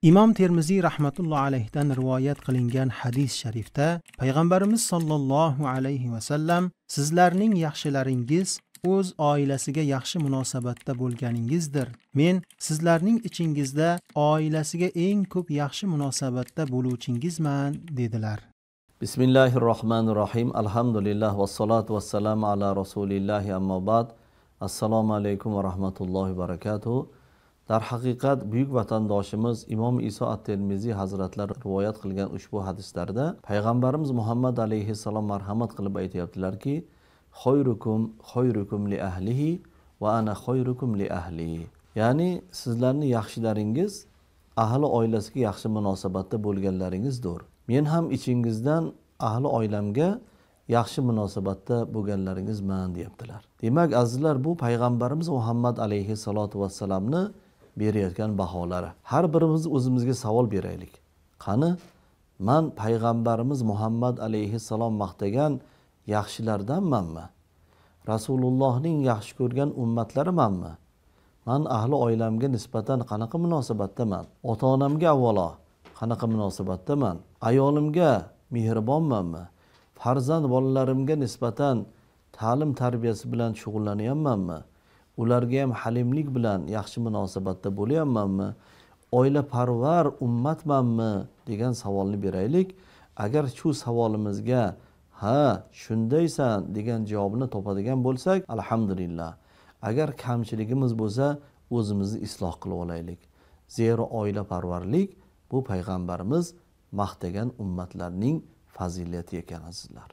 Imom Termiziy rahmatulloh alayhidan rivoyat qilingan hadis sharifda payg'ambarimiz sollallohu alayhi va sallam sizlarning yaxshilaringiz o'z oilasiga yaxshi munosabatda bo'lganingizdir. Men sizlarning ichingizda oilasiga eng ko'p yaxshi munosabatda bo'luvchingizman dedilar. Bismillahirrohmanirrohim. Alhamdulillah vassalatu vassalamu ala rasulillahi amma ba'd. Assalomu alaykum va rahmatullohi va barakatuh. Dar haqiqat buyuk vatandoshimiz Imom Iso at-Termiziy hazratlari rivoyat qilgan ushbu hadislarda payg'ambarimiz Muhammad alayhissalom marhamat qilib aytayaptilarki, khayrukum li ahlihi va ana khayrukum li ahli. Ya'ni sizlarning yaxshilaringiz ahli oilasiga yaxshi munosabatda bo'lganlaringizdir. Men ham ichingizdan ahli oilamga yaxshi munosabatda bo'lganlaringizman deyaptilar. Demak, azizlar, bu payg'ambarimiz Muhammad alayhissalatu vassalamni berayotgan baholari. Har birimiz o'zimizga savol beraylik. Qani, men payg'ambarimiz Muhammad alayhissalom maqtagan yaxshilardanmanmi? Rasulullohning yaxshi ko'rgan ummatlarimanmi? Men ahli oilamga nisbatan qanaqa munosabatdaman? Ota-onamga avvalo qanaqa munosabatdaman? Ayolimga mehribonmanmi? Farzand bolalarimga nisbatan ta'lim tarbiyasi bilan shug'ullanyapmanmi? Ularga ham halimlik bilan yaxshi munosabatda bo'lyapmanmi? Oila parvar ummatmanmi degan savolni beraylik. Agar shu savolimizga ha, shundaysan degan javobni topadigan bo'lsak, alhamdulillah. Agar kamchiligimiz bo'lsa, o'zimizni isloh qilib olaylik. Zero oila parvarlik bu payg'ambarimiz maqtagan ummatlarning fazilati ekan azizlar.